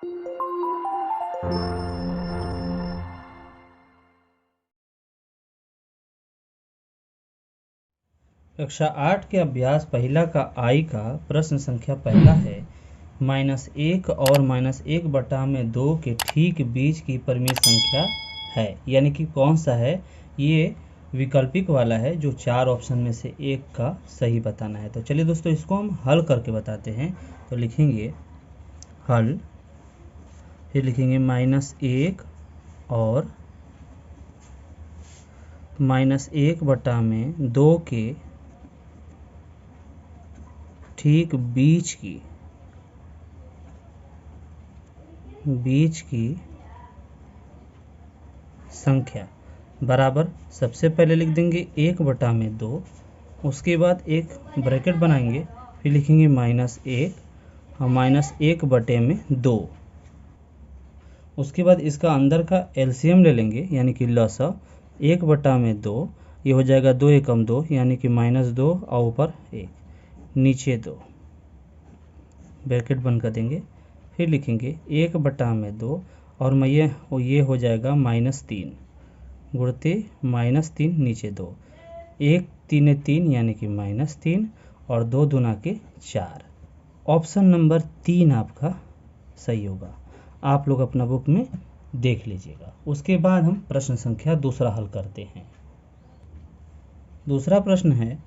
कक्षा 8 के अभ्यास पहला का आई का प्रश्न संख्या पहला है -1 और -1/2 के ठीक बीच की परिमेय संख्या है। यानी कि कौन सा है, ये विकल्पिक वाला है जो 4 ऑप्शन में से एक का सही बताना है। तो चलिए दोस्तों इसको हम हल करके बताते हैं। तो लिखेंगे हल, फिर लिखेंगे -1 और -1/2 के ठीक बीच की संख्या बराबर, सबसे पहले लिख देंगे 1/2, उसके बाद एक ब्रैकेट बनाएंगे, फिर लिखेंगे -1 और -1/2। उसके बाद इसका अंदर का एलसीएम ले लेंगे यानी कि लसा, 1/2 ये हो जाएगा 2 एकम 2 यानी कि -2 और ऊपर 1 नीचे 2 ब्रैकेट बंद कर देंगे। फिर लिखेंगे 1/2 और ये हो जाएगा -3 गुणते -3 नीचे 2, 1 3 3 यानी कि -3 और 2 दूना के 4। ऑप्शन नंबर 3 आपका सही होगा। आप लोग अपना बुक में देख लीजिएगा। उसके बाद हम प्रश्न संख्या दूसरा हल करते हैं। दूसरा प्रश्न है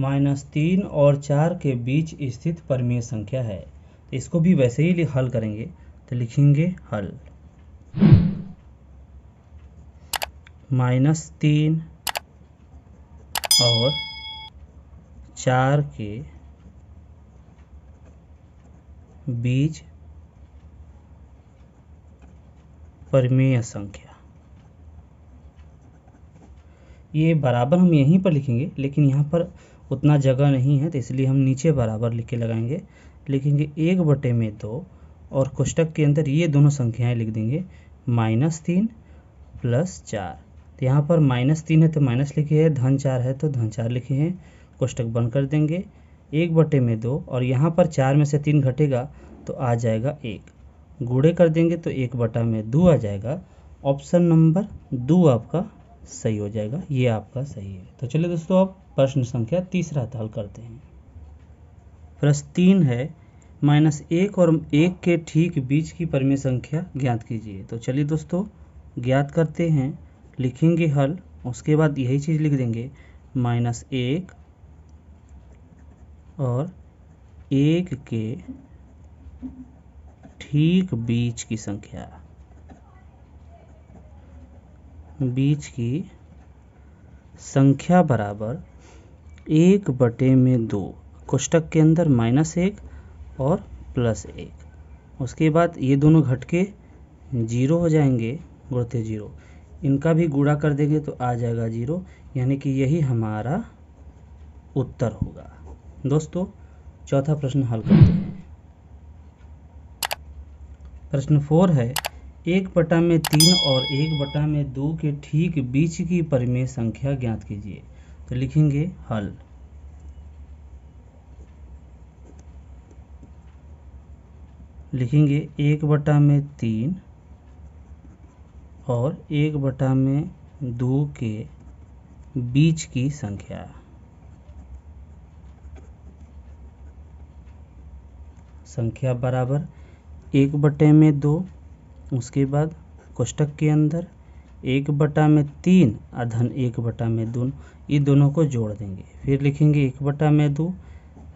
-3 और 4 के बीच स्थित परिमेय संख्या है। इसको भी वैसे ही हल करेंगे। तो लिखेंगे हल, -3 और 4 के बीच परिमेय संख्या। ये बराबर हम यहीं पर लिखेंगे, लेकिन यहाँ पर उतना जगह नहीं है तो इसलिए हम नीचे बराबर लिख के लगाएंगे। लिखेंगे 1/2 और कोष्टक के अंदर ये दोनों संख्याएं लिख देंगे, -3 + 4। तो यहाँ पर -3 है तो माइनस लिखे हैं, -4 है तो -4 लिखे हैं, कोष्टक बंद कर देंगे। 1/2 और यहाँ पर 4 में से 3 घटेगा तो आ जाएगा 1, गुणे कर देंगे तो 1/2 आ जाएगा। ऑप्शन नंबर 2 आपका सही हो जाएगा, ये आपका सही है। तो चलिए दोस्तों अब प्रश्न संख्या तीसरा हल करते हैं। प्रश्न 3 है -1 और 1 के ठीक बीच की परिमेय संख्या ज्ञात कीजिए। तो चलिए दोस्तों ज्ञात करते हैं। लिखेंगे हल, उसके बाद यही चीज़ लिख देंगे, -1 और 1 के ठीक बीच की संख्या बराबर 1/2 कोष्टक के अंदर -1 और +1। उसके बाद ये दोनों घट के 0 हो जाएंगे, गुणते 0, इनका भी गुणा कर देंगे तो आ जाएगा 0, यानी कि यही हमारा उत्तर होगा। दोस्तों चौथा प्रश्न हल करते हैं। प्रश्न 4 है 1/3 और 1/2 के ठीक बीच की परिमेय संख्या ज्ञात कीजिए। तो लिखेंगे हल, लिखेंगे 1/3 और 1/2 के बीच की संख्या बराबर 1/2, उसके बाद कोष्टक के अंदर 1/3 धन 1/2, ये दोनों को जोड़ देंगे। फिर लिखेंगे 1/2,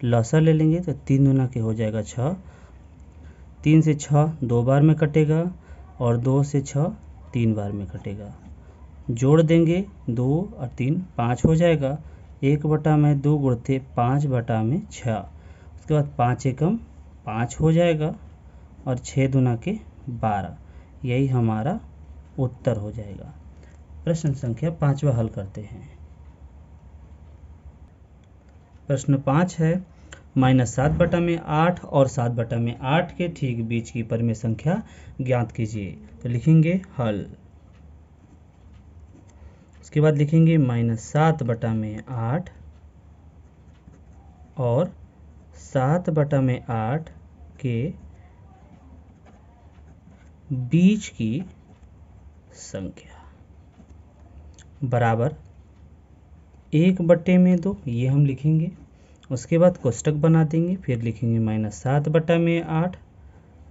लसा ले लेंगे तो 3 दूना के हो जाएगा 6, 3 से 6 2 बार में कटेगा और 2 से 6 3 बार में कटेगा। जोड़ देंगे 2 और 3 5 हो जाएगा, 1/2 गुणते 5/6, उसके बाद 5 एकम 5 हो जाएगा और 6 दूना के 12, यही हमारा उत्तर हो जाएगा। प्रश्न संख्या 5वां हल करते हैं। प्रश्न 5 है -7/8 और 7/8 के ठीक बीच की परिमेय संख्या ज्ञात कीजिए। तो लिखेंगे हल, उसके बाद लिखेंगे -7/8 और 7/8 के बीच की संख्या बराबर 1/2 ये हम लिखेंगे। उसके बाद कोष्टक बना देंगे, फिर लिखेंगे -7/8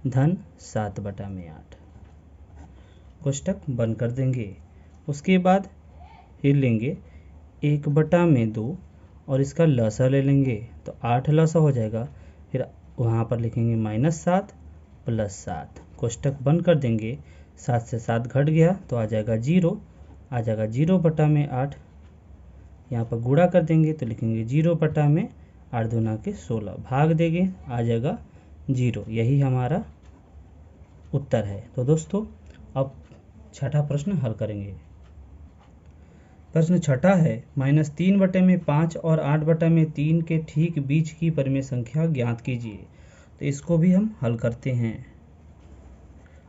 धन 7/8 कोष्टक बंद कर देंगे। उसके बाद फिर लेंगे 1/2 और इसका लसा ले लेंगे तो 8 लसा हो जाएगा। फिर वहाँ पर लिखेंगे -7 + 7 कोष्टक बंद कर देंगे। 7 से 7 घट गया तो आ जाएगा 0, आ जाएगा 0/8। यहाँ पर गुणा कर देंगे तो लिखेंगे 0/8 दूना के 16 भाग देंगे, आ जाएगा 0। यही हमारा उत्तर है। तो दोस्तों अब छठा प्रश्न हल करेंगे। प्रश्न छठा है -3/5 और 8/3 के ठीक बीच की परिमेय संख्या ज्ञात कीजिए। तो इसको भी हम हल करते हैं।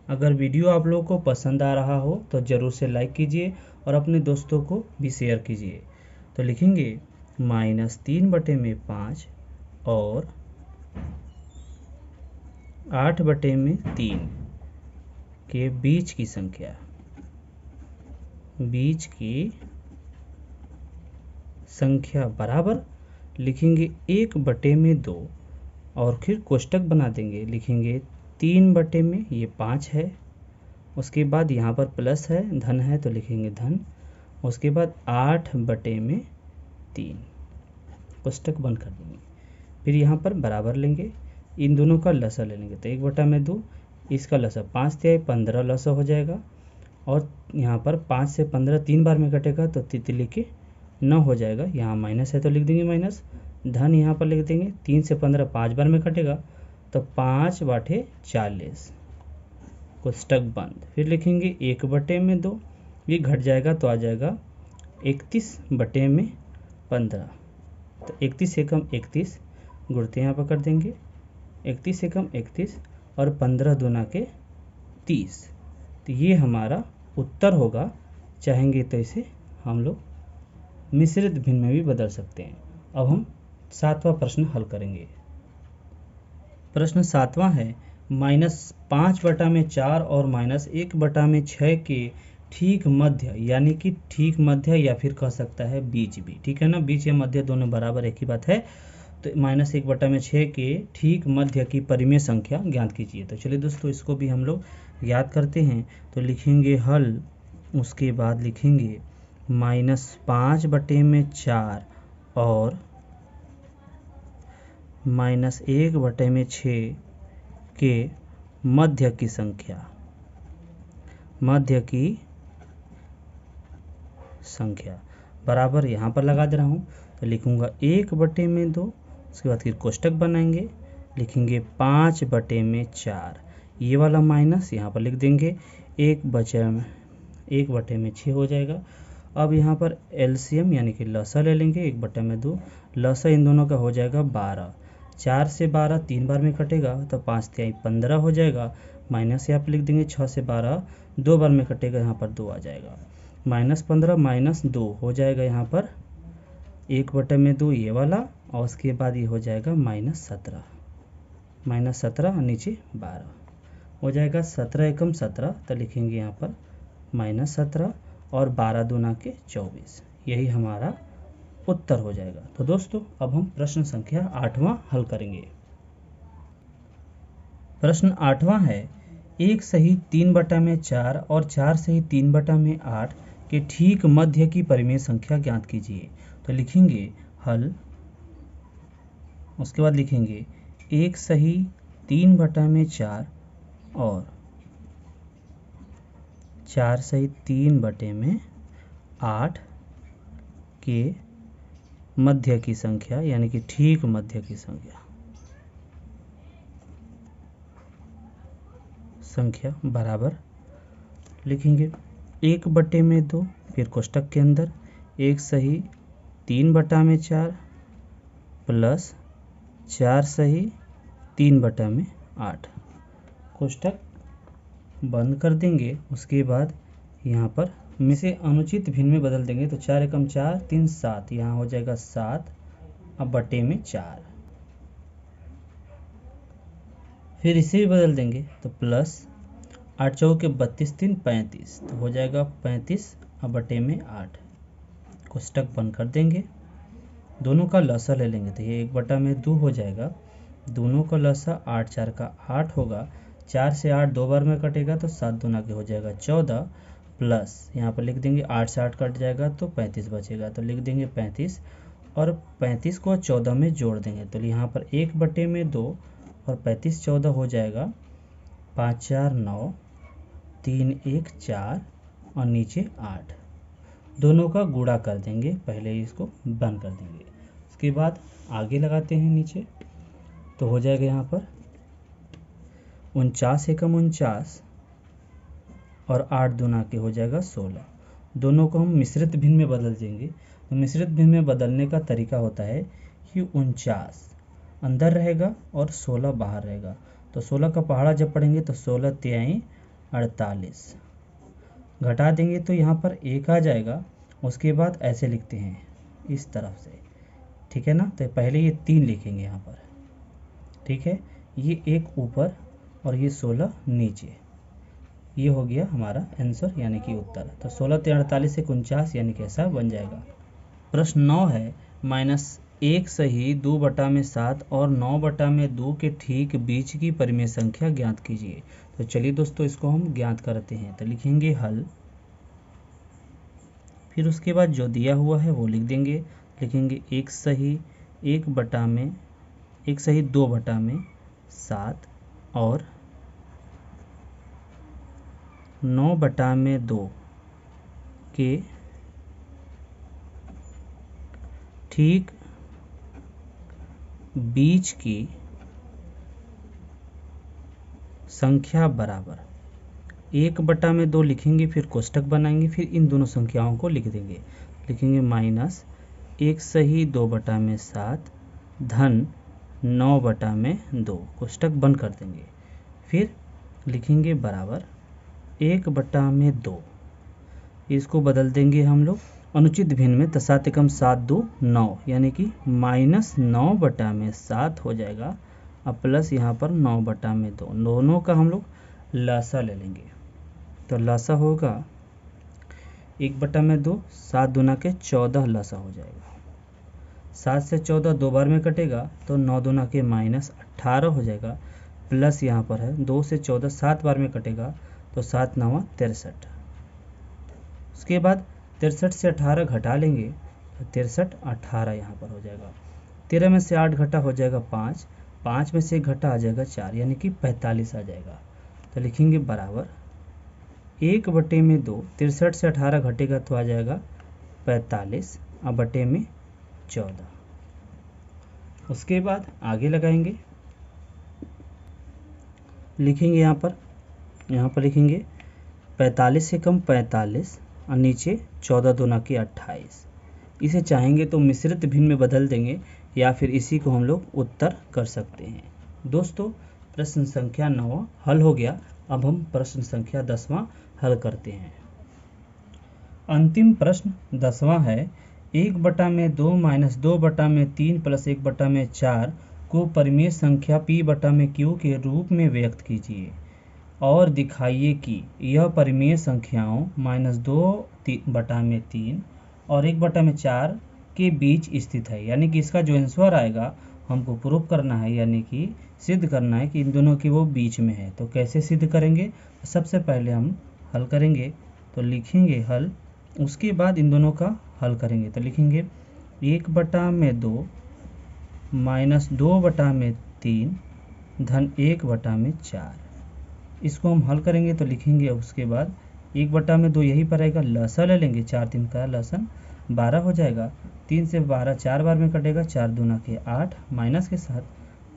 अगर वीडियो आप लोगों को पसंद आ रहा हो तो ज़रूर से लाइक कीजिए और अपने दोस्तों को भी शेयर कीजिए। तो लिखेंगे -3/5 और 8/3 के बीच की संख्या बराबर लिखेंगे 1/2 और फिर कोष्टक बना देंगे। लिखेंगे 3/में ये 5 है, उसके बाद यहाँ पर प्लस है, धन है तो लिखेंगे धन। उसके बाद 8/3 कोष्टक बंद कर देंगे। फिर यहाँ पर बराबर लेंगे, इन दोनों का लसा ले लेंगे तो 1/2 इसका लसा 5 से 15 लसा हो जाएगा। और यहाँ पर 5 से 15 3 बार में कटेगा तो तितली के 9 हो जाएगा। यहाँ माइनस है तो लिख देंगे माइनस, धन यहाँ पर लिख देंगे। 3 से 15 5 बार में कटेगा तो 5/40 कोष्टक बंद। फिर लिखेंगे 1/2 ये घट जाएगा तो आ जाएगा 31/15। तो 31 एकम 31 गुणते यहाँ पर कर देंगे, 31 एकम 31 और 15 दूना के 30। तो ये हमारा उत्तर होगा। चाहेंगे तो इसे हम लोग मिश्रित भिन्न में भी बदल सकते हैं। अब हम सातवां प्रश्न हल करेंगे। प्रश्न सातवां है -5/4 और -1/6 के ठीक मध्य, यानी कि ठीक मध्य या फिर कह सकता है बीच भी, ठीक है ना, बीच या मध्य दोनों बराबर एक ही बात है। तो -1/6 के ठीक मध्य की परिमेय संख्या ज्ञात कीजिए। तो चलिए दोस्तों इसको भी हम लोग याद करते हैं। तो लिखेंगे हल, उसके बाद लिखेंगे -5/4 और -1/6 के मध्य की संख्या बराबर यहाँ पर लगा दे रहा हूँ। तो लिखूँगा 1/2, उसके बाद फिर कोष्टक बनाएंगे, लिखेंगे 5/4 ये वाला माइनस यहाँ पर लिख देंगे, 1/6 हो जाएगा। अब यहाँ पर एलसीएम यानी कि लसा ले लेंगे, 1/2 लसा इन दोनों का हो जाएगा 12। 4 से 12 3 बार में कटेगा तो 5 × 15 हो जाएगा। माइनस यहाँ पर लिख देंगे, 6 से 12 2 बार में कटेगा, यहाँ पर 2 आ जाएगा। -15 - 2 हो जाएगा यहाँ पर 1/2 ये वाला, और उसके बाद ये हो जाएगा -17 नीचे 12 हो जाएगा। 17 एकम 17 तो लिखेंगे यहाँ पर -17 और 12 दूना के 24, यही हमारा उत्तर हो जाएगा। तो दोस्तों अब हम प्रश्न संख्या 8वां हल करेंगे। प्रश्न 8वां है 1 सही 3/4 और 4 सही 3/8 के ठीक मध्य की परिमेय संख्या ज्ञात कीजिए। तो लिखेंगे हल, उसके बाद लिखेंगे 1 सही 3/4 और 4 सही 3/8 के मध्य की संख्या, यानी कि ठीक मध्य की संख्या बराबर लिखेंगे 1/2, फिर कोष्टक के अंदर 1 सही 3/4 प्लस 4 सही 3/8 कोष्टक बंद कर देंगे। उसके बाद यहाँ पर में से अनुचित भिन्न में बदल देंगे तो 4 एकम 4 3 7 यहाँ हो जाएगा 7 अब बटे में 4। फिर इसे भी बदल देंगे तो प्लस 8 चौके 32, 3 35, तो हो जाएगा 35 बटे में 8। कोष्टक बंद कर देंगे, दोनों का लसा ले लेंगे तो ये 1/2 हो जाएगा। दोनों का लसा 8 4 का 8 होगा। 4 से 8 दो बार में कटेगा तो 7 दूना के हो जाएगा 14, प्लस यहाँ पर लिख देंगे 8 से 8 कट जाएगा तो 35 बचेगा, तो लिख देंगे 35 और 35 को 14 में जोड़ देंगे तो यहाँ पर 1/2 और 35 14 हो जाएगा 5 4 9, 3 1 4 और नीचे 8। दोनों का गुणा कर देंगे, पहले इसको बंद कर देंगे। उसके बाद आगे लगाते हैं नीचे, तो हो जाएगा यहाँ पर 49 एकम 49 और 8 दूना के हो जाएगा 16। दोनों को हम मिश्रित भिन्न में बदल देंगे। तो मिश्रित भिन्न में बदलने का तरीका होता है कि 49 अंदर रहेगा और 16 बाहर रहेगा। तो 16 का पहाड़ा जब पढ़ेंगे तो 16 तिहाई 48, घटा देंगे तो यहाँ पर 1 आ जाएगा। उसके बाद ऐसे लिखते हैं इस तरफ से, ठीक है ना। तो पहले ये 3 लिखेंगे यहाँ पर, ठीक है, ये 1 ऊपर और ये 16 नीचे। ये हो गया हमारा आंसर यानी कि उत्तर। तो 16 × 48 से 49 यानी कि ऐसा बन जाएगा। प्रश्न 9 है, -1 सही 2/7 और 9/2 के ठीक बीच की परिमेय संख्या ज्ञात कीजिए। तो चलिए दोस्तों इसको हम ज्ञात करते हैं। तो लिखेंगे हल, फिर उसके बाद जो दिया हुआ है वो लिख देंगे। लिखेंगे 1 सही 2/7 और 9/2 के ठीक बीच की संख्या बराबर। 1/2 लिखेंगे, फिर कोष्टक बनाएंगे, फिर इन दोनों संख्याओं को लिख देंगे। लिखेंगे -1 सही 2/7 धन 9/2, कोष्टक बंद कर देंगे। फिर लिखेंगे बराबर 1/2, इसको बदल देंगे हम लोग अनुचित भिन्न में। तो 7 एकम 7 2 9 यानी कि -9/7 हो जाएगा। अब प्लस यहाँ पर 9/2, दोनों का हम लोग लसा ले लेंगे। तो लसा होगा 1/2, 7 दूना के 14 लसा हो जाएगा। 7 से 14 दो बार में कटेगा तो 9 दूना के -18 हो जाएगा, प्लस यहाँ पर है 2 से 14 7 बार में कटेगा तो 7 9 63। उसके बाद 63 से 18 घटा लेंगे तो 63 18 यहाँ पर हो जाएगा। 13 में से 8 घटा हो जाएगा 5, 5 में से 1 घटा आ जाएगा 4 यानी कि 45 आ जाएगा। तो लिखेंगे बराबर 1/2, 63 से 18 घटेगा तो आ जाएगा 45 और बटे में 14। उसके बाद आगे लगाएंगे, लिखेंगे यहाँ पर लिखेंगे 45 से कम 45 और नीचे 14 दूना के 28। इसे चाहेंगे तो मिश्रित भिन्न में बदल देंगे या फिर इसी को हम लोग उत्तर कर सकते हैं। दोस्तों प्रश्न संख्या 9 हल हो गया। अब हम प्रश्न संख्या 10वां हल करते हैं। अंतिम प्रश्न 10वां है, 1/2 - 2/3 + 1/4 को परिमेय संख्या P/Q के रूप में व्यक्त कीजिए और दिखाइए कि यह परिमेय संख्याओं -2/3 और 1/4 के बीच स्थित है। यानी कि इसका जो आंसर आएगा हमको प्रूव करना है, यानी कि सिद्ध करना है कि इन दोनों की वो बीच में है। तो कैसे सिद्ध करेंगे? सबसे पहले हम हल करेंगे, तो लिखेंगे हल, उसके बाद इन दोनों का हल करेंगे। तो लिखेंगे 1/2 - 2/3 धन 1/4। इसको हम हल करेंगे तो लिखेंगे, उसके बाद 1/2 यहीं पर आएगा, लसा ले लेंगे, 4 3 का लसन 12 हो जाएगा। 3 से 12 4 बार में कटेगा, 4 दूना के 8 माइनस के साथ,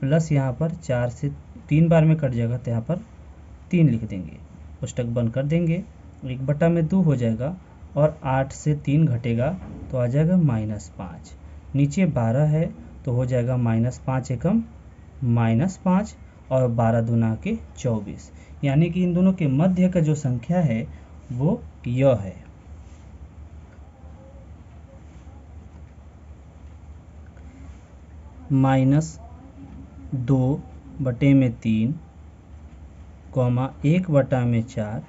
प्लस यहाँ पर 4 से 3 बार में कट जाएगा तो यहाँ पर 3 लिख देंगे, कोष्टक बंद कर देंगे। 1/2 हो जाएगा और 8 से 3 घटेगा तो आ जाएगा -5। नीचे 12 है तो हो जाएगा -5 एकम -5 और 12 दूना के 24। यानी कि इन दोनों के मध्य का जो संख्या है वो यह है। -2/3 कॉमा 1/4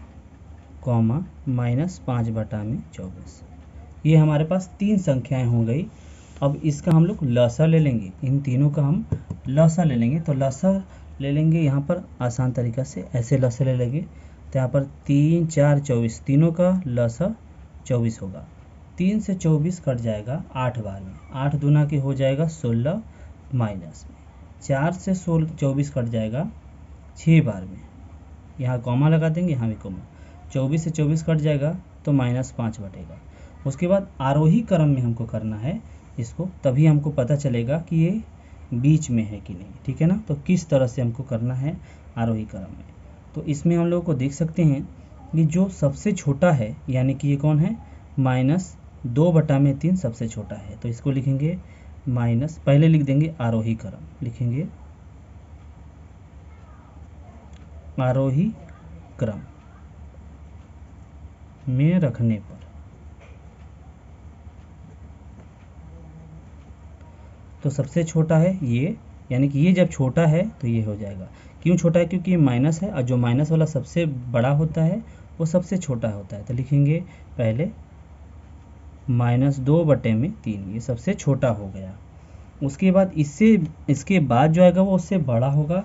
कॉमा -5/24। ये हमारे पास 3 संख्याएं हो गई। अब इसका हम लोग लसा ले लेंगे, इन तीनों का हम लसा ले लेंगे। तो लसा ले लेंगे यहाँ पर आसान तरीक़ा से, ऐसे लसा ले लेंगे। तो यहाँ पर 3 4 24, तीनों का लसा 24 होगा। 3 से 24 कट जाएगा 8 बार में, 8 दूना के हो जाएगा 16 माइनस में 4 से 24 कट जाएगा 6 बार में, यहाँ कॉमा लगा देंगे, यहाँ भी कॉमा। 24 से 24 कट जाएगा तो -5 बटेगा। उसके बाद आरोही क्रम में हमको करना है इसको, तभी हमको पता चलेगा कि ये बीच में है कि नहीं, ठीक है ना। तो किस तरह से हमको करना है आरोही क्रम में, तो इसमें हम लोग को देख सकते हैं कि जो सबसे छोटा है, यानी कि ये कौन है, -2/3 सबसे छोटा है। तो इसको लिखेंगे माइनस, पहले लिख देंगे आरोही क्रम, लिखेंगे आरोही क्रम में रखने पर। तो सबसे छोटा है ये, यानी कि ये जब छोटा है तो ये हो जाएगा। क्यों छोटा है, क्योंकि ये माइनस है, और जो माइनस वाला सबसे बड़ा होता है वो सबसे छोटा होता है। तो लिखेंगे पहले -2/3, ये सबसे छोटा हो गया। उसके बाद इसके बाद जो आएगा वो उससे बड़ा होगा,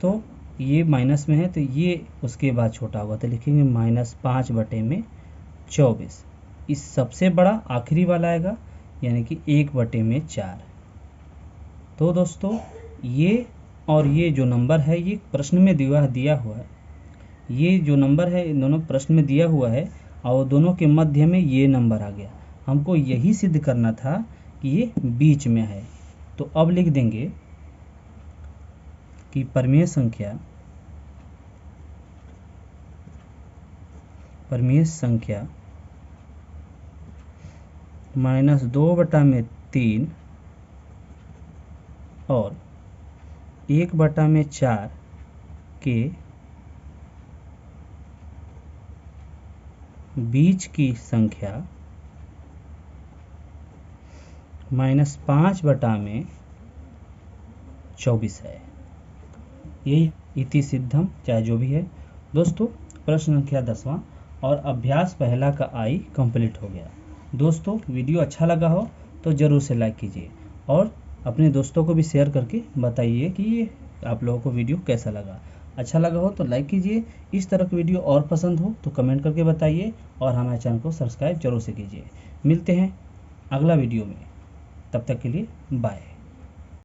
तो ये माइनस में है तो ये उसके बाद छोटा होगा। तो लिखेंगे -5/24। इस सबसे बड़ा आखिरी वाला आएगा, यानी कि 1/4। तो दोस्तों ये और ये जो नंबर है ये प्रश्न में दिया हुआ है, ये जो नंबर है इन दोनों प्रश्न में दिया हुआ है, और दोनों के मध्य में ये नंबर आ गया। हमको यही सिद्ध करना था कि ये बीच में है। तो अब लिख देंगे कि परिमेय संख्या -2/3 और 1/4 के बीच की संख्या -5/24 है। यही इति सिद्धम, चाहे जो भी है। दोस्तों प्रश्न संख्या 10वां और अभ्यास पहला का आई कंप्लीट हो गया। दोस्तों वीडियो अच्छा लगा हो तो ज़रूर से लाइक कीजिए, और अपने दोस्तों को भी शेयर करके बताइए कि ये आप लोगों को वीडियो कैसा लगा। अच्छा लगा हो तो लाइक कीजिए, इस तरह की वीडियो और पसंद हो तो कमेंट करके बताइए, और हमारे चैनल को सब्सक्राइब जरूर से कीजिए। मिलते हैं अगला वीडियो में, तब तक के लिए बाय।